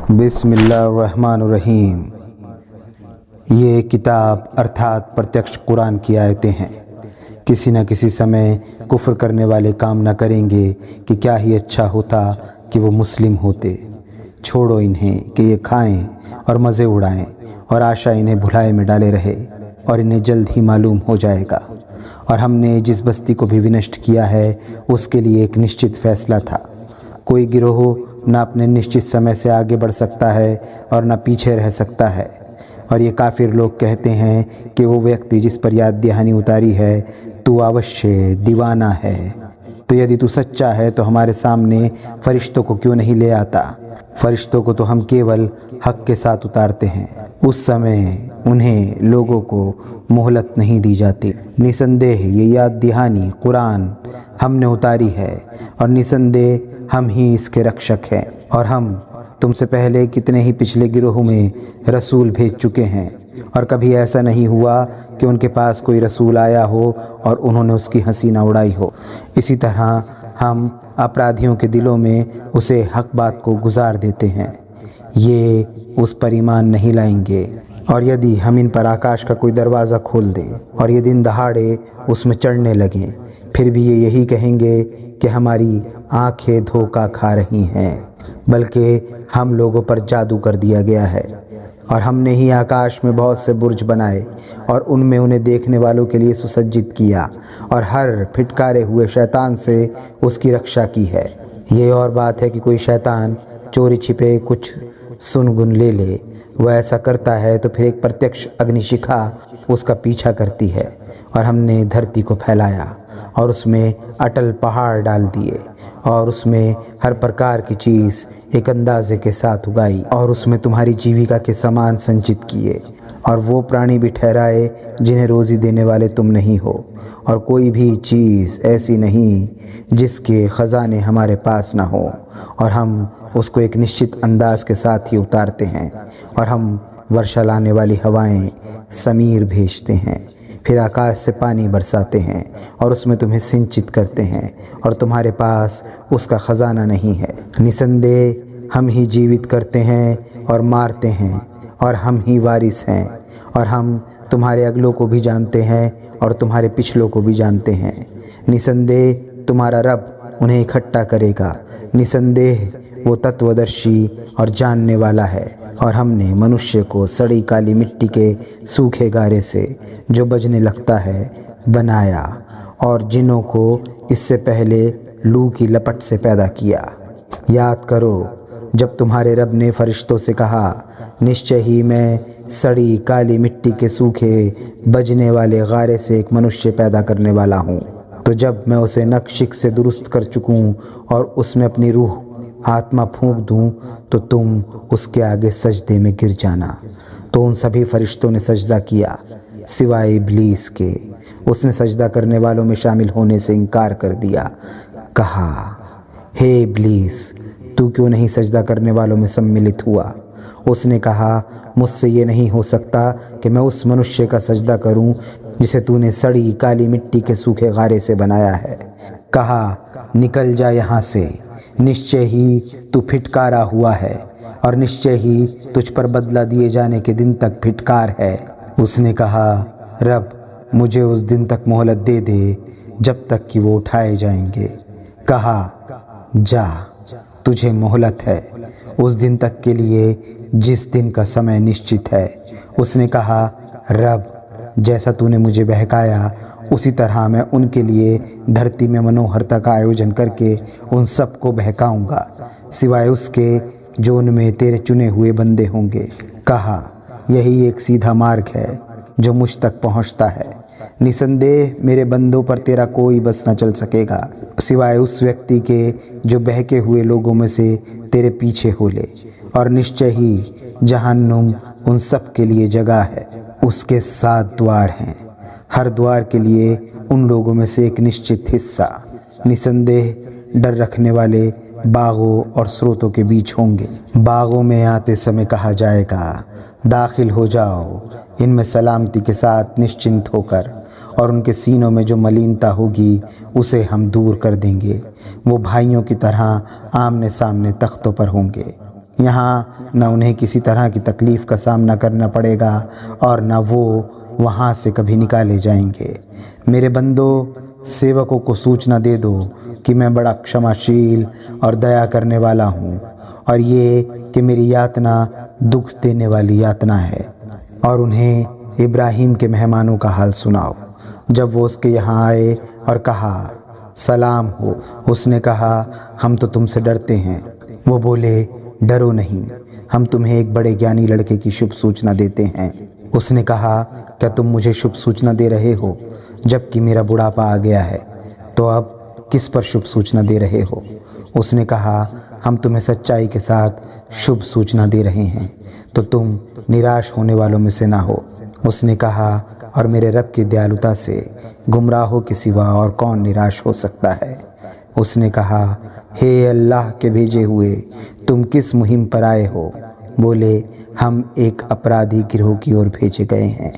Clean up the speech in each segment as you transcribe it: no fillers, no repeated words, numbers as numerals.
बिस्मिल्लाहिर्रहमानिर्रहीम। ये किताब अर्थात प्रत्यक्ष कुरान की आयतें हैं। किसी न किसी समय कुफ्र करने वाले काम न करेंगे कि क्या ही अच्छा होता कि वो मुस्लिम होते। छोड़ो इन्हें कि ये खाएं और मज़े उड़ाएं, और आशा इन्हें भुलाए में डाले रहे, और इन्हें जल्द ही मालूम हो जाएगा। और हमने जिस बस्ती को भी विनष्ट किया है उसके लिए एक निश्चित फ़ैसला था। कोई गिरोह न अपने निश्चित समय से आगे बढ़ सकता है और न पीछे रह सकता है। और ये काफिर लोग कहते हैं कि वो व्यक्ति जिस पर याद दहानी उतारी है तू अवश्य दीवाना है। तो यदि तू सच्चा है तो हमारे सामने फरिश्तों को क्यों नहीं ले आता। फरिश्तों को तो हम केवल हक के साथ उतारते हैं। उस समय उन्हें लोगों को मोहलत नहीं दी जाती। निसंदेह ये याद दहानी कुरान हमने उतारी है, और निसंदेह हम ही इसके रक्षक हैं। और हम तुमसे पहले कितने ही पिछले गिरोह में रसूल भेज चुके हैं, और कभी ऐसा नहीं हुआ कि उनके पास कोई रसूल आया हो और उन्होंने उसकी हंसी ना उड़ाई हो। इसी तरह हम अपराधियों के दिलों में उसे हक बात को गुजार देते हैं। ये उस पर ईमान नहीं लाएंगे। और यदि हम इन पर आकाश का कोई दरवाज़ा खोल दें और ये दिन दहाड़े उसमें चढ़ने लगें, फिर भी ये यही कहेंगे कि हमारी आंखें धोखा खा रही हैं, बल्कि हम लोगों पर जादू कर दिया गया है। और हमने ही आकाश में बहुत से बुर्ज बनाए और उनमें उन्हें देखने वालों के लिए सुसज्जित किया, और हर फिटकारे हुए शैतान से उसकी रक्षा की है। ये और बात है कि कोई शैतान चोरी छिपे कुछ सुनगुन ले ले। वह ऐसा करता है तो फिर एक प्रत्यक्ष अग्निशिखा उसका पीछा करती है। और हमने धरती को फैलाया और उसमें अटल पहाड़ डाल दिए, और उसमें हर प्रकार की चीज़ एक अंदाजे के साथ उगाई, और उसमें तुम्हारी जीविका के सामान संचित किए, और वो प्राणी भी ठहराए जिन्हें रोज़ी देने वाले तुम नहीं हो। और कोई भी चीज़ ऐसी नहीं जिसके ख़जाने हमारे पास ना हो, और हम उसको एक निश्चित अंदाज के साथ ही उतारते हैं। और हम वर्षा लाने वाली हवाएं समीर भेजते हैं, फिर आकाश से पानी बरसाते हैं और उसमें तुम्हें सिंचित करते हैं, और तुम्हारे पास उसका ख़जाना नहीं है। निसंदेह हम ही जीवित करते हैं और मारते हैं, और हम ही वारिस हैं। और हम तुम्हारे अगलों को भी जानते हैं और तुम्हारे पिछलों को भी जानते हैं। निसंदेह तुम्हारा रब उन्हें इकट्ठा करेगा। निसंदेह वो तत्वदर्शी और जानने वाला है। और हमने मनुष्य को सड़ी काली मिट्टी के सूखे गारे से जो बजने लगता है बनाया, और जिन्हों को इससे पहले लू की लपट से पैदा किया। याद करो जब तुम्हारे रब ने फरिश्तों से कहा, निश्चय ही मैं सड़ी काली मिट्टी के सूखे बजने वाले गारे से एक मनुष्य पैदा करने वाला हूँ। तो जब मैं उसे नक्शिक से दुरुस्त कर चुकूँ और उसमें अपनी रूह आत्मा फूंक दूँ, तो तुम उसके आगे सजदे में गिर जाना। तो उन सभी फरिश्तों ने सजदा किया सिवाय इब्लीस के। उसने सजदा करने वालों में शामिल होने से इनकार कर दिया। कहा, हे इब्लीस, तू क्यों नहीं सजदा करने वालों में सम्मिलित हुआ। उसने कहा, मुझसे ये नहीं हो सकता कि मैं उस मनुष्य का सजदा करूं जिसे तूने सड़ी काली मिट्टी के सूखे गारे से बनाया है। कहा, निकल जा यहाँ से, निश्चय ही तू फिटकारा हुआ है, और निश्चय ही तुझ पर बदला दिए जाने के दिन तक फिटकार है। उसने कहा, रब मुझे उस दिन तक मोहलत दे दे जब तक कि वो उठाए जाएंगे। कहा, जा, तुझे मोहलत है उस दिन तक के लिए जिस दिन का समय निश्चित है। उसने कहा, रब जैसा तूने मुझे बहकाया उसी तरह मैं उनके लिए धरती में मनोहरता का आयोजन करके उन सब को बहकाऊंगा, सिवाय उसके जो उनमें तेरे चुने हुए बंदे होंगे। कहा, यही एक सीधा मार्ग है जो मुझ तक पहुंचता है। निसंदेह मेरे बंदों पर तेरा कोई बस न चल सकेगा, सिवाय उस व्यक्ति के जो बहके हुए लोगों में से तेरे पीछे हो ले। और निश्चय ही जहन्नुम उन सब के लिए जगह है। उसके 7 द्वार हैं, हर द्वार के लिए उन लोगों में से एक निश्चित हिस्सा निसंदेह डर रखने वाले बागों और स्रोतों के बीच होंगे। बागों में आते समय कहा जाएगा, दाखिल हो जाओ इनमें सलामती के साथ निश्चिंत होकर, और उनके सीनों में जो मलिनता होगी उसे हम दूर कर देंगे। वो भाइयों की तरह आमने सामने तख्तों पर होंगे। यहाँ न उन्हें किसी तरह की तकलीफ़ का सामना करना पड़ेगा और न वो वहाँ से कभी निकाले जाएंगे। मेरे बंदो, सेवकों को सूचना दे दो कि मैं बड़ा क्षमाशील और दया करने वाला हूँ, और ये कि मेरी यातना दुख देने वाली यातना है। और उन्हें इब्राहीम के मेहमानों का हाल सुनाओ। जब वो उसके यहाँ आए और कहा सलाम हो, उसने कहा हम तो तुमसे डरते हैं। वो बोले डरो नहीं, हम तुम्हें एक बड़े ज्ञानी लड़के की शुभ सूचना देते हैं। उसने कहा क्या तुम मुझे शुभ सूचना दे रहे हो जबकि मेरा बुढ़ापा आ गया है? तो अब किस पर शुभ सूचना दे रहे हो? उसने कहा हम तुम्हें सच्चाई के साथ शुभ सूचना दे रहे हैं, तो तुम निराश होने वालों में से ना हो। उसने कहा और मेरे रब की दयालुता से गुमराहों के सिवा और कौन निराश हो सकता है? उसने कहा हे अल्लाह के भेजे हुए, तुम किस मुहिम पर आए हो? बोले हम एक अपराधी गिरोह की ओर भेजे गए हैं।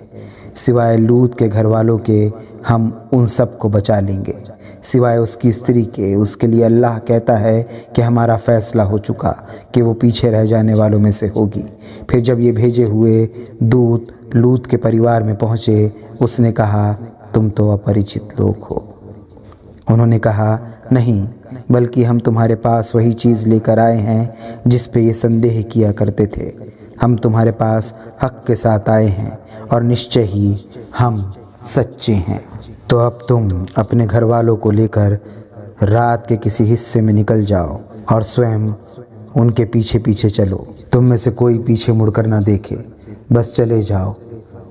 सिवाय लूत के घर वालों के हम उन सब को बचा लेंगे, सिवाय उसकी स्त्री के। उसके लिए अल्लाह कहता है कि हमारा फ़ैसला हो चुका कि वो पीछे रह जाने वालों में से होगी। फिर जब ये भेजे हुए दूत लूत के परिवार में पहुँचे, उसने कहा तुम तो अपरिचित लोग हो। उन्होंने कहा नहीं, बल्कि हम तुम्हारे पास वही चीज़ लेकर आए हैं जिस पे ये संदेह किया करते थे। हम तुम्हारे पास हक़ के साथ आए हैं और निश्चय ही हम सच्चे हैं। तो अब तुम अपने घर वालों को लेकर रात के किसी हिस्से में निकल जाओ और स्वयं उनके पीछे पीछे चलो। तुम में से कोई पीछे मुड़कर ना देखे, बस चले जाओ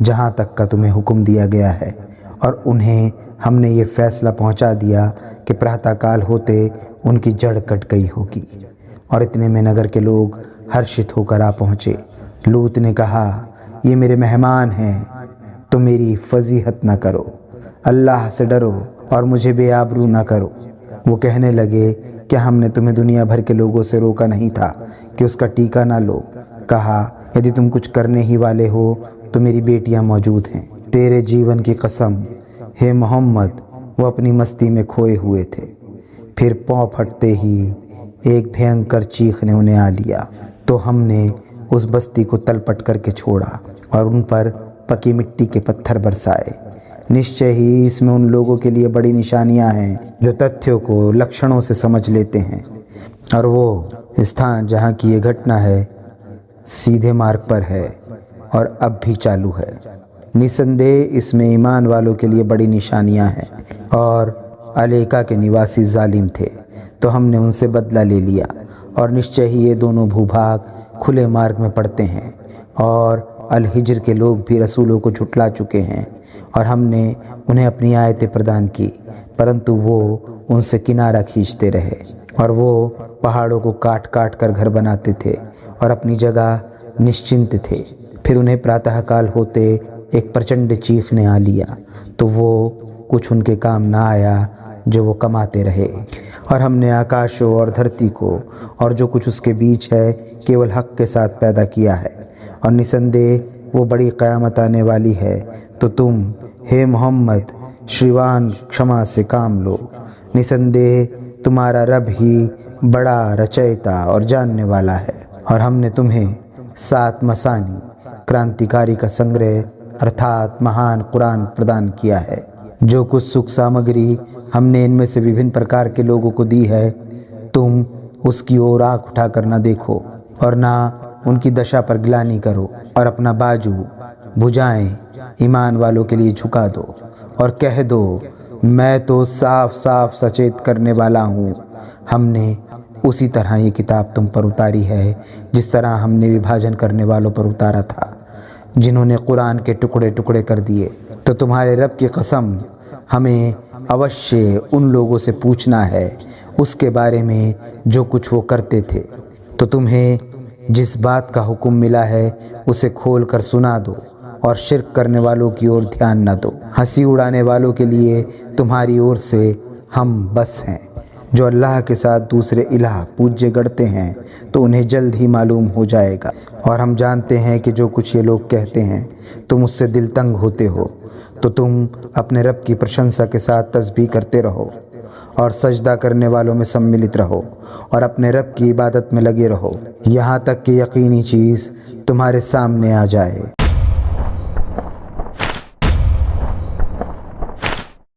जहाँ तक का तुम्हें हुक्म दिया गया है। और उन्हें हमने ये फ़ैसला पहुँचा दिया कि प्रातःकाल होते उनकी जड़ कट गई होगी। और इतने में नगर के लोग हर्षित होकर आ पहुँचे। लूत ने कहा ये मेरे मेहमान हैं, तो मेरी फजीहत न करो, अल्लाह से डरो और मुझे बेआबरू ना करो। वो कहने लगे क्या हमने तुम्हें दुनिया भर के लोगों से रोका नहीं था कि उसका टीका ना लो? कहा यदि तुम कुछ करने ही वाले हो तो मेरी बेटियां मौजूद हैं। तेरे जीवन की कसम हे मोहम्मद, वो अपनी मस्ती में खोए हुए थे। फिर पाँव फटते ही एक भयंकर चीख ने उन्हें आ लिया, तो हमने उस बस्ती को तलपट करके छोड़ा और उन पर पकी मिट्टी के पत्थर बरसाए। निश्चय ही इसमें उन लोगों के लिए बड़ी निशानियां हैं जो तथ्यों को लक्षणों से समझ लेते हैं। और वो स्थान जहाँ की ये घटना है सीधे मार्ग पर है और अब भी चालू है। निसंदेह इसमें ईमान वालों के लिए बड़ी निशानियां हैं। और अलेका के निवासी जालिम थे, तो हमने उनसे बदला ले लिया। और निश्चय ही ये दोनों भूभाग खुले मार्ग में पड़ते हैं। और अल हिज्र के लोग भी रसूलों को झुठला चुके हैं, और हमने उन्हें अपनी आयतें प्रदान की, परंतु वो उनसे किनारा खींचते रहे। और वो पहाड़ों को काट काट कर घर बनाते थे और अपनी जगह निश्चिंत थे। फिर उन्हें प्रातःकाल होते एक प्रचंड चीख ने आ लिया, तो वो कुछ उनके काम ना आया जो वो कमाते रहे। और हमने आकाशों और धरती को और जो कुछ उसके बीच है केवल हक़ के साथ पैदा किया है, और निसंदेह वो बड़ी क़यामत आने वाली है। तो तुम हे मोहम्मद श्रीवान क्षमा से काम लो। निसंदेह तुम्हारा रब ही बड़ा रचयिता और जानने वाला है। और हमने तुम्हें 7 मसानी क्रांतिकारी का संग्रह अर्थात महान कुरान प्रदान किया है। जो कुछ सुख सामग्री हमने इनमें से विभिन्न प्रकार के लोगों को दी है, तुम उसकी ओर आँख उठाकर न देखो और ना उनकी दशा पर गिलानी करो, और अपना बाजू भुजाएं ईमान वालों के लिए झुका दो और कह दो मैं तो साफ साफ सचेत करने वाला हूँ। हमने उसी तरह ये किताब तुम पर उतारी है जिस तरह हमने विभाजन करने वालों पर उतारा था, जिन्होंने कुरान के टुकड़े टुकड़े कर दिए। तो तुम्हारे रब की कसम, हमें अवश्य उन लोगों से पूछना है उसके बारे में जो कुछ वो करते थे। तो तुम्हें जिस बात का हुक्म मिला है उसे खोल कर सुना दो और शिर्क करने वालों की ओर ध्यान न दो। हंसी उड़ाने वालों के लिए तुम्हारी ओर से हम बस हैं। जो अल्लाह के साथ दूसरे इलाह पूज्य गढ़ते हैं तो उन्हें जल्द ही मालूम हो जाएगा। और हम जानते हैं कि जो कुछ ये लोग कहते हैं तुम उससे दिल तंग होते हो, तो तुम अपने रब की प्रशंसा के साथ तस्बीह करते रहो और सजदा करने वालों में सम्मिलित रहो और अपने रब की इबादत में लगे रहो यहाँ तक कि यकीनी चीज़ तुम्हारे सामने आ जाए।